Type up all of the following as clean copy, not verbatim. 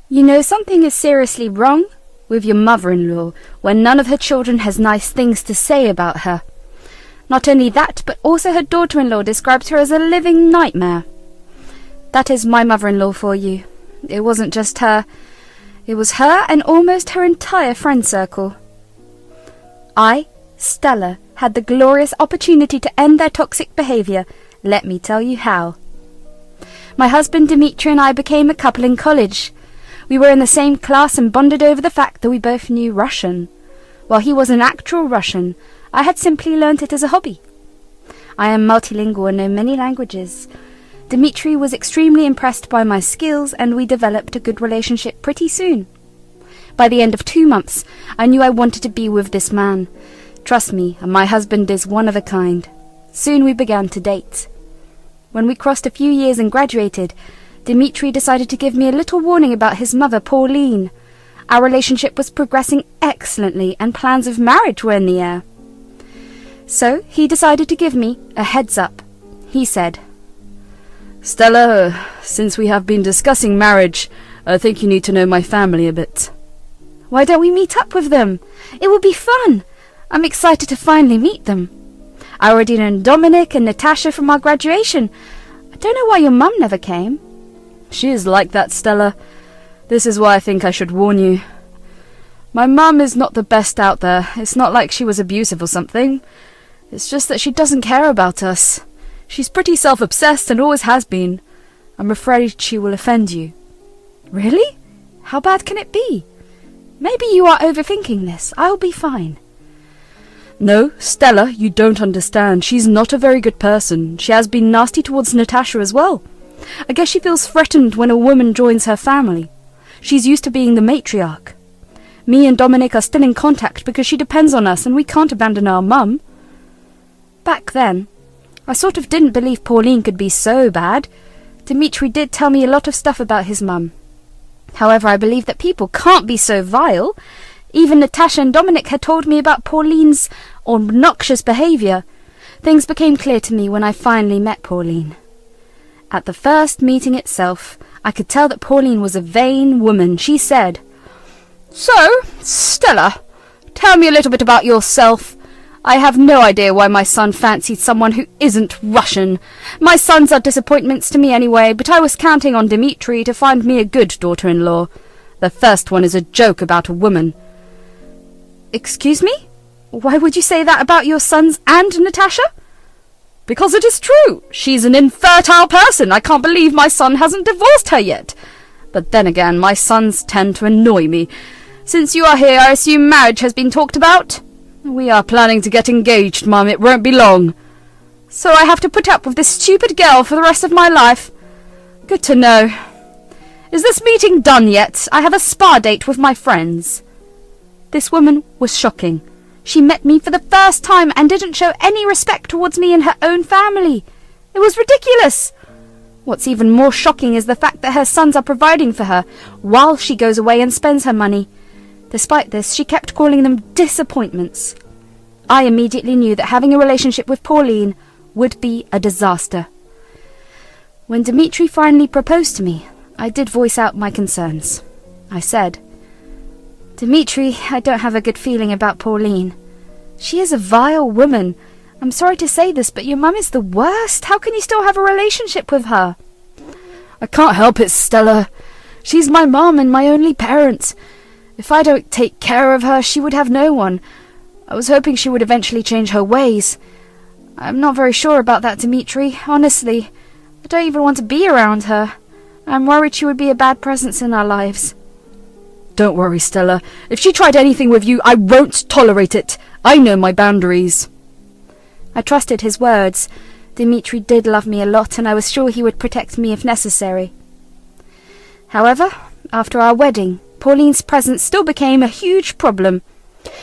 You know something is seriously wrong with your mother-in-law when none of her children has nice things to say about her. Not only that, but also her daughter-in-law describes her as a living nightmare. That is my mother-in-law for you. It wasn't just her. It was her and almost her entire friend circle. I, Stella, had the glorious opportunity to end their toxic behaviour. Let me tell you how. My husband Dimitri and I became a couple in college. We were in the same class and bonded over the fact that we both knew Russian. While he was an actual Russian, I had simply learnt it as a hobby. I am multilingual and know many languages. Dimitri was extremely impressed by my skills and we developed a good relationship pretty soon. By the end of 2 months, I knew I wanted to be with this man. Trust me, my husband is one of a kind. Soon we began to date. When we crossed a few years and graduated, Dimitri decided to give me a little warning about his mother, Pauline. Our relationship was progressing excellently and plans of marriage were in the air. So he decided to give me a heads up. He said, "Stella, since we have been discussing marriage, I think you need to know my family a bit." "Why don't we meet up with them? It will be fun. I'm excited to finally meet them. I already know Dominic and Natasha from our graduation. I don't know why your mum never came." "She is like that, Stella. This is why I think I should warn you. My mum is not the best out there. It's not like she was abusive or something. It's just that she doesn't care about us. She's pretty self-obsessed and always has been. I'm afraid she will offend you." "Really? How bad can it be? Maybe you are overthinking this. I'll be fine." "No, Stella, you don't understand. She's not a very good person. She has been nasty towards Natasha as well. I guess she feels threatened when a woman joins her family. She's used to being the matriarch. Me and Dominic are still in contact because she depends on us and we can't abandon our mum." Back then, I sort of didn't believe Pauline could be so bad. Dimitri did tell me a lot of stuff about his mum. However, I believe that people can't be so vile. Even Natasha and Dominic had told me about Pauline's obnoxious behaviour. Things became clear to me when I finally met Pauline. At the first meeting itself, I could tell that Pauline was a vain woman. She said, "So, Stella, tell me a little bit about yourself. I have no idea why my son fancied someone who isn't Russian. My sons are disappointments to me anyway, but I was counting on Dimitri to find me a good daughter-in-law. The first one is a joke about a woman." "Excuse me? Why would you say that about your sons and Natasha?" "Because it is true. She's an infertile person. I can't believe my son hasn't divorced her yet. But then again, my sons tend to annoy me. Since you are here, I assume marriage has been talked about?" "We are planning to get engaged, Mum. It won't be long." "So I have to put up with this stupid girl for the rest of my life? Good to know. Is this meeting done yet? I have a spa date with my friends." This woman was shocking. She met me for the first time and didn't show any respect towards me and her own family. It was ridiculous. What's even more shocking is the fact that her sons are providing for her while she goes away and spends her money. Despite this, she kept calling them disappointments. I immediately knew that having a relationship with Pauline would be a disaster. When Dimitri finally proposed to me, I did voice out my concerns. I said, "Dimitri, I don't have a good feeling about Pauline. She is a vile woman. I'm sorry to say this, but your mum is the worst. How can you still have a relationship with her?" "I can't help it, Stella. She's my mum and my only parent. If I don't take care of her, she would have no one. I was hoping she would eventually change her ways. I'm not very sure about that, Dimitri. Honestly, I don't even want to be around her. I'm worried she would be a bad presence in our lives." "Don't worry, Stella. If she tried anything with you, I won't tolerate it. I know my boundaries." I trusted his words. Dimitri did love me a lot, and I was sure he would protect me if necessary. However, after our wedding, Pauline's presence still became a huge problem.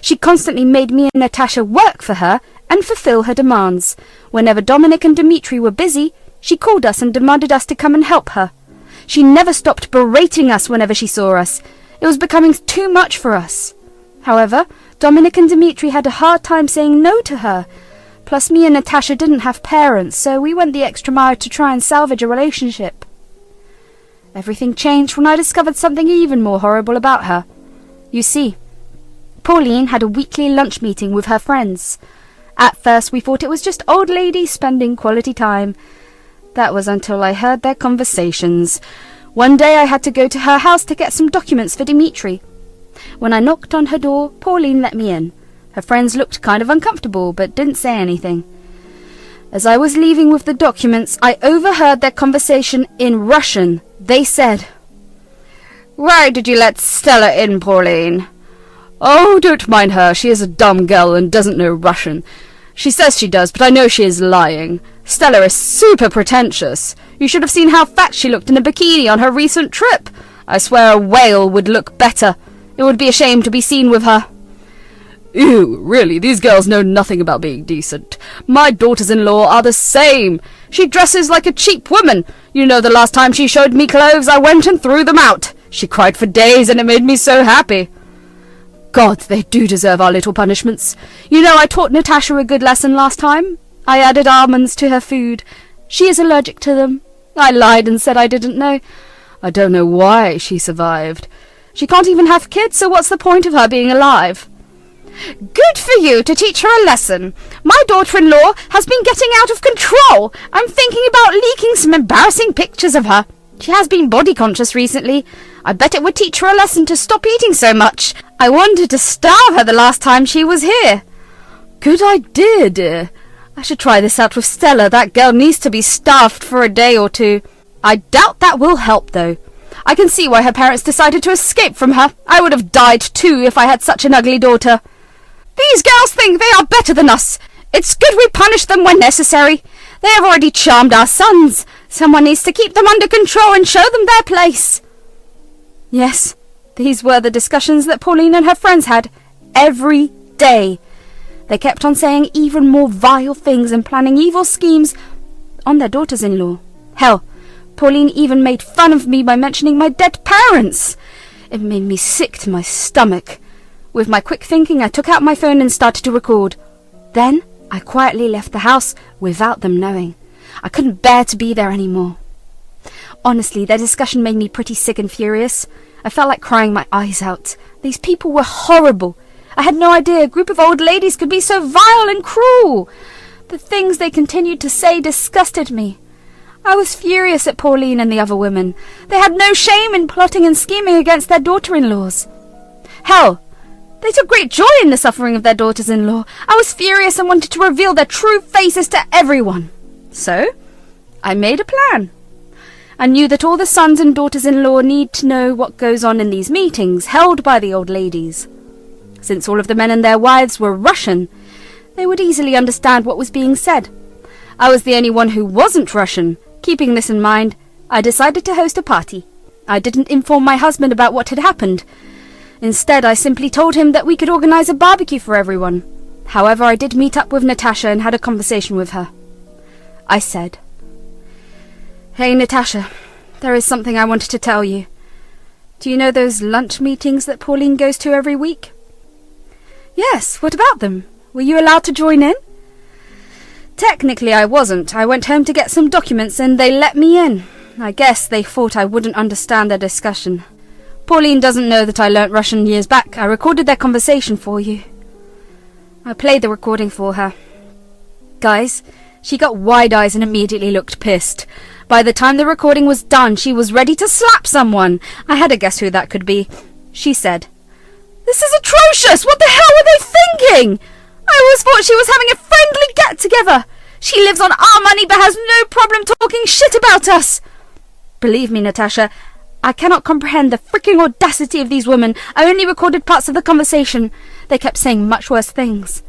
She constantly made me and Natasha work for her and fulfill her demands. Whenever Dominic and Dimitri were busy, she called us and demanded us to come and help her. She never stopped berating us whenever she saw us. It was becoming too much for us. However, Dominic and Dimitri had a hard time saying no to her. Plus, me and Natasha didn't have parents, so we went the extra mile to try and salvage a relationship. everything changed when I discovered something even more horrible about her. You see, Pauline had a weekly lunch meeting with her friends. At first we thought it was just old ladies spending quality time. That was until I heard their conversations. One day I had to go to her house to get some documents for Dimitri. When I knocked on her door, Pauline let me in. Her friends looked kind of uncomfortable, but didn't say anything. As I was leaving with the documents, I overheard their conversation in Russian. They said, "Why did you let Stella in, Pauline?" "Oh, don't mind her. She is a dumb girl and doesn't know Russian. She says she does, but I know she is lying. Stella is super pretentious. You should have seen how fat she looked in a bikini on her recent trip. I swear a whale would look better. It would be a shame to be seen with her." "Ew, really, these girls know nothing about being decent. My daughters-in-law are the same. She dresses like a cheap woman. You know, the last time she showed me clothes, I went and threw them out. She cried for days, and it made me so happy." God, they do deserve our little punishments. You know, I taught Natasha a good lesson last time. I added almonds to her food. She is allergic to them. I lied and said I didn't know. I don't know why she survived. She can't even have kids, so what's the point of her being alive? Good for you to teach her a lesson. My daughter-in-law has been getting out of control. I'm thinking about leaking some embarrassing pictures of her. She has been body conscious recently. I bet it would teach her a lesson to stop eating so much. I wanted to starve her the last time she was here. Good idea, dear. I should try this out with Stella. That girl needs to be starved for a day or two. I doubt that will help, though. I can see why her parents decided to escape from her. I would have died too if I had such an ugly daughter. These girls think they are better than us. It's good we punish them when necessary. They have already charmed our sons. Someone needs to keep them under control and show them their place. Yes, these were the discussions that Pauline and her friends had every day. They kept on saying even more vile things and planning evil schemes on their daughters-in-law. Hell, Pauline even made fun of me by mentioning my dead parents. It made me sick to my stomach. With my quick thinking, I took out my phone and started to record. Then I quietly left the house without them knowing. I couldn't bear to be there anymore. Honestly, their discussion made me pretty sick and furious. I felt like crying my eyes out. These people were horrible. I had no idea a group of old ladies could be so vile and cruel. The things they continued to say disgusted me. I was furious at Pauline and the other women. They had no shame in plotting and scheming against their daughter-in-laws. Hell, they took great joy in the suffering of their daughters-in-law. I was furious and wanted to reveal their true faces to everyone. So, I made a plan. I knew that all the sons and daughters-in-law need to know what goes on in these meetings held by the old ladies. Since all of the men and their wives were Russian, they would easily understand what was being said. I was the only one who wasn't Russian. Keeping this in mind, I decided to host a party. I didn't inform my husband about what had happened. Instead, I simply told him that we could organize a barbecue for everyone. However, I did meet up with Natasha and had a conversation with her. I said, "Hey, Natasha, there is something I wanted to tell you. Do you know those lunch meetings that Pauline goes to every week?" "Yes, what about them? Were you allowed to join in?" "Technically I wasn't. I went home to get some documents and they let me in. I guess they thought I wouldn't understand their discussion. Pauline doesn't know that I learnt Russian years back. I recorded their conversation for you." I played the recording for her. Guys, she got wide eyes and immediately looked pissed. By the time the recording was done, she was ready to slap someone. I had to guess who that could be. She said, "This is atrocious! What the hell were they thinking? I always thought she was having a friendly get-together. She lives on our money but has no problem talking shit about us." Believe me, Natasha, I cannot comprehend the freaking audacity of these women. I only recorded parts of the conversation. They kept saying much worse things.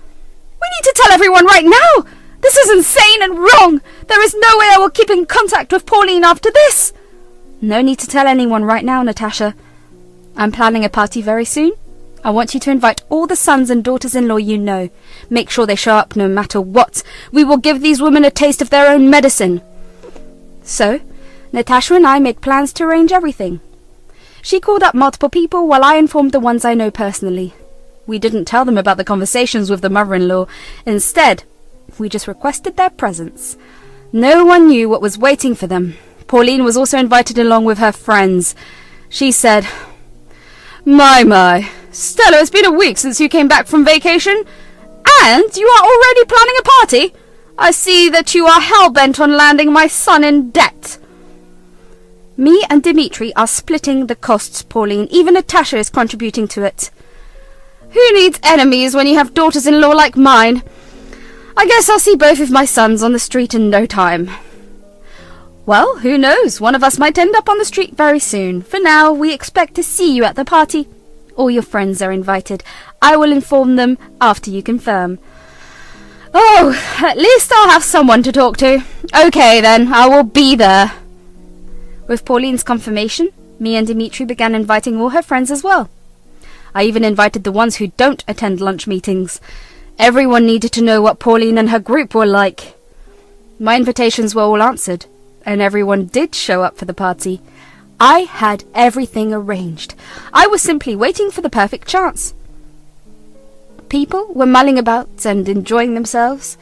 "We need to tell everyone right now! This is insane and wrong! There is no way I will keep in contact with Pauline after this!" "No need to tell anyone right now, Natasha. I'm planning a party very soon. I want you to invite all the sons and daughters-in-law you know. Make sure they show up no matter what. We will give these women a taste of their own medicine." So, Natasha and I made plans to arrange everything. She called up multiple people while I informed the ones I know personally. We didn't tell them about the conversations with the mother-in-law. Instead, we just requested their presence. No one knew what was waiting for them. Pauline was also invited along with her friends. She said, My, Stella, it's been a week since you came back from vacation, and you are already planning a party? I see that you are hell-bent on landing my son in debt. Me and Dimitri are splitting the costs, Pauline. Even Natasha is contributing to it. Who needs enemies when you have daughters-in-law like mine? I guess I'll see both of my sons on the street in no time. Well, who knows? One of us might end up on the street very soon. For now, we expect to see you at the party. All your friends are invited. I will inform them after you confirm. Oh, at least I'll have someone to talk to. Okay then, I will be there. With Pauline's confirmation, me and Dimitri began inviting all her friends as well. I even invited the ones who don't attend lunch meetings. Everyone needed to know what Pauline and her group were like. My invitations were all answered, and everyone did show up for the party. I had everything arranged. I was simply waiting for the perfect chance. People were mulling about and enjoying themselves.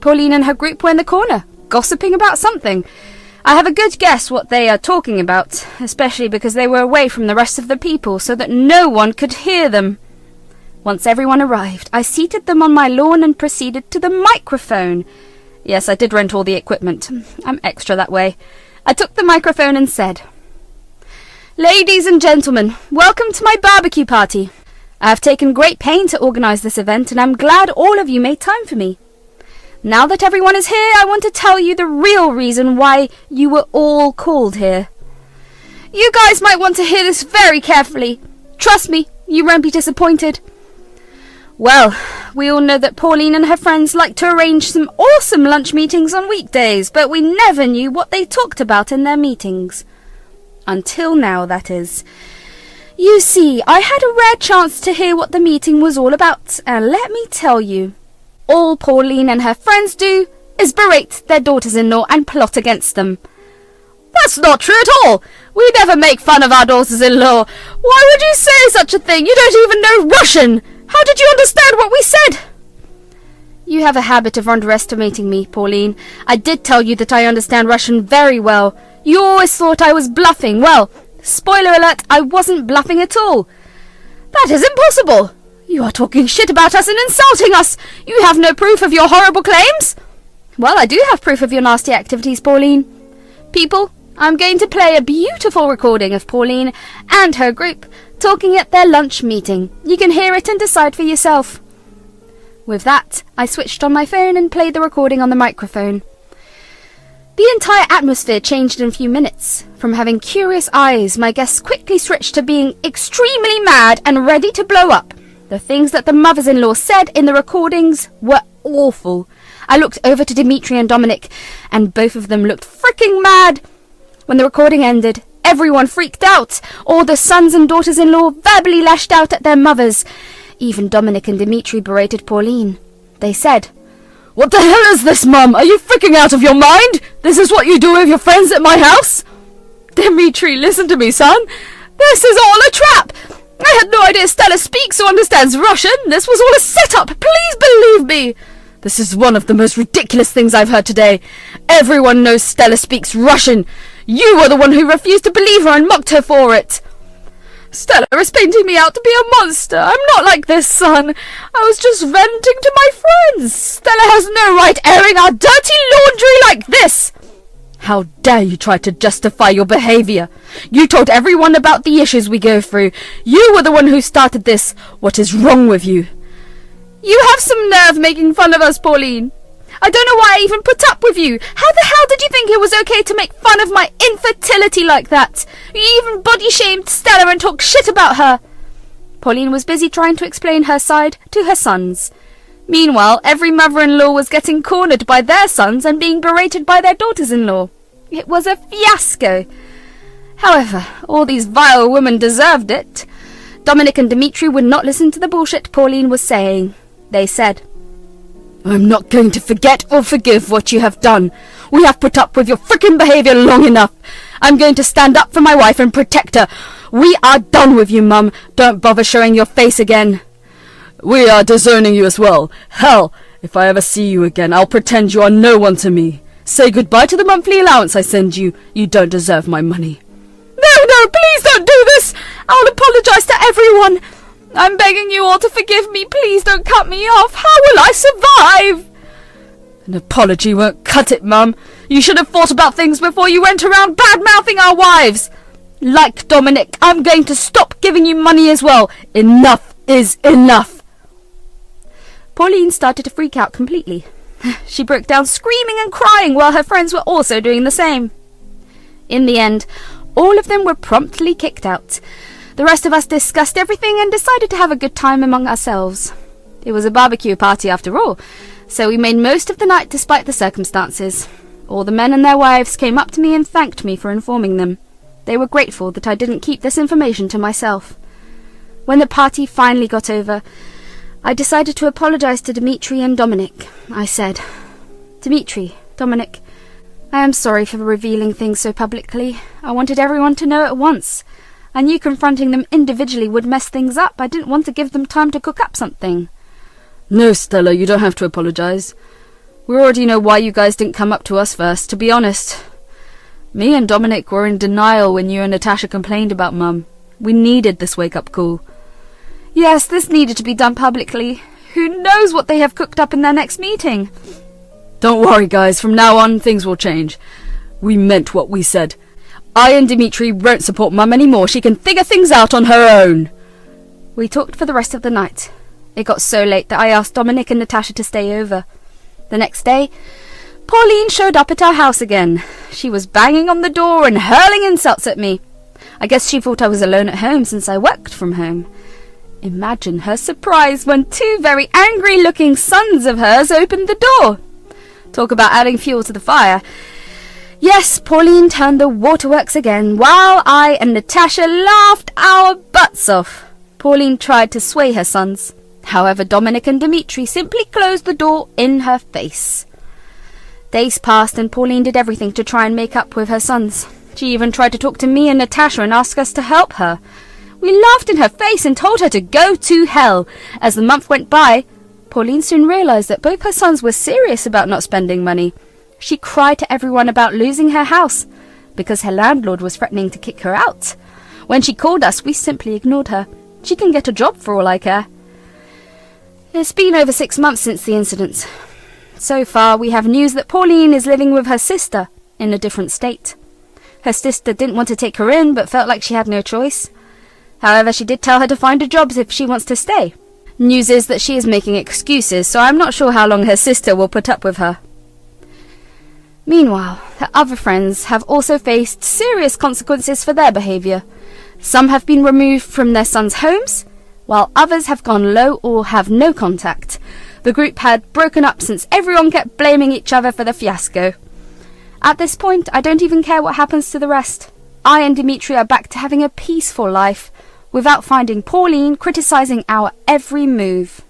Pauline and her group were in the corner, gossiping about something. I have a good guess what they are talking about, especially because they were away from the rest of the people so that no one could hear them. Once everyone arrived, I seated them on my lawn and proceeded to the microphone. Yes, I did rent all the equipment. I'm extra that way. I took the microphone and said, Ladies and gentlemen, welcome to my barbecue party. I have taken great pain to organise this event, and I'm glad all of you made time for me. Now that everyone is here, I want to tell you the real reason why you were all called here. You guys might want to hear this very carefully. Trust me, you won't be disappointed. Well, we all know that Pauline and her friends like to arrange some awesome lunch meetings on weekdays, but we never knew what they talked about in their meetings. Until now, that is. You see, I had a rare chance to hear what the meeting was all about, and let me tell you, all Pauline and her friends do is berate their daughters-in-law and plot against them. That's not true at all. We never make fun of our daughters-in-law. Why would you say such a thing? You don't even know Russian. How did you understand what we said? You have a habit of underestimating me, Pauline. I did tell you that I understand Russian very well. You always thought I was bluffing. Well, spoiler alert, I wasn't bluffing at all. That is impossible. You are talking shit about us and insulting us. You have no proof of your horrible claims? Well, I do have proof of your nasty activities, Pauline. People, I'm going to play a beautiful recording of Pauline and her group talking at their lunch meeting. You can hear it and decide for yourself. With that, I switched on my phone and played the recording on the microphone. The entire atmosphere changed in a few minutes. From having curious eyes, my guests quickly switched to being extremely mad and ready to blow up. The things that the mothers-in-law said in the recordings were awful. I looked over to Dimitri and Dominic, and both of them looked freaking mad. When the recording ended, everyone freaked out. All the sons and daughters-in-law verbally lashed out at their mothers. Even Dominic and Dimitri berated Pauline. They said, "What the hell is this, Mum? Are you freaking out of your mind? This is what you do with your friends at my house?" "Dimitri, listen to me, son. This is all a trap. I had no idea Stella speaks or understands Russian. This was all a setup. Please believe me. This is one of the most ridiculous things I've heard today. Everyone knows Stella speaks Russian. You were the one who refused to believe her and mocked her for it." "Stella is painting me out to be a monster. I'm not like this, son. I was just venting to my friends. Stella has no right airing our dirty laundry like this." "How dare you try to justify your behaviour? You told everyone about the issues we go through. You were the one who started this. What is wrong with you?" "You have some nerve making fun of us, Pauline. I don't know why I even put up with you. How the hell did you think it was okay to make fun of my infertility like that? You even body-shamed Stella and talked shit about her." Pauline was busy trying to explain her side to her sons. Meanwhile, every mother-in-law was getting cornered by their sons and being berated by their daughters-in-law. It was a fiasco. However, all these vile women deserved it. Dominic and Dimitri would not listen to the bullshit Pauline was saying. They said, "I'm not going to forget or forgive what you have done. We have put up with your frickin' behaviour long enough. I'm going to stand up for my wife and protect her. We are done with you, Mum. Don't bother showing your face again." "We are disowning you as well. Hell, if I ever see you again, I'll pretend you are no one to me. Say goodbye to the monthly allowance I send you. You don't deserve my money. No, please don't do this! I'll apologise to everyone! I'm begging you all to forgive me. Please don't cut me off. How will I survive? An apology won't cut it, Mum. You should have thought about things before you went around bad-mouthing our wives. Like Dominic, I'm going to stop giving you money as well. Enough is enough. Pauline started to freak out completely. She broke down screaming and crying while her friends were also doing the same. In the end, all of them were promptly kicked out. The rest of us discussed everything and decided to have a good time among ourselves. It was a barbecue party after all, so we made most of the night despite the circumstances. All the men and their wives came up to me and thanked me for informing them. They were grateful that I didn't keep this information to myself. When the party finally got over, I decided to apologise to Dimitri and Dominic. I said, "Dimitri, Dominic, I am sorry for revealing things so publicly. I wanted everyone to know at once. I knew confronting them individually would mess things up. I didn't want to give them time to cook up something." No, Stella, you don't have to apologise. We already know why you guys didn't come up to us first, to be honest. Me and Dominic were in denial when you and Natasha complained about Mum. We needed this wake-up call. Yes, this needed to be done publicly. Who knows what they have cooked up in their next meeting? Don't worry, guys. From now on, things will change. We meant what we said. I and Dimitri won't support Mum anymore. She can figure things out on her own. We talked for the rest of the night. It got so late that I asked Dominic and Natasha to stay over. The next day, Pauline showed up at our house again. She was banging on the door and hurling insults at me. I guess she thought I was alone at home since I worked from home. Imagine her surprise when two very angry-looking sons of hers opened the door. Talk about adding fuel to the fire. Yes, Pauline turned the waterworks again, while I and Natasha laughed our butts off. Pauline tried to sway her sons. However, Dominic and Dimitri simply closed the door in her face. Days passed and Pauline did everything to try and make up with her sons. She even tried to talk to me and Natasha and ask us to help her. We laughed in her face and told her to go to hell. As the month went by, Pauline soon realised that both her sons were serious about not spending money. She cried to everyone about losing her house, because her landlord was threatening to kick her out. When she called us, we simply ignored her. She can get a job for all I care. It's been over 6 months since the incident. So far, we have news that Pauline is living with her sister in a different state. Her sister didn't want to take her in, but felt like she had no choice. However, she did tell her to find a job if she wants to stay. News is that she is making excuses, so I'm not sure how long her sister will put up with her. Meanwhile, her other friends have also faced serious consequences for their behaviour. Some have been removed from their sons' homes, while others have gone low or have no contact. The group had broken up since everyone kept blaming each other for the fiasco. At this point, I don't even care what happens to the rest. I and Dimitri are back to having a peaceful life, without finding Pauline criticising our every move.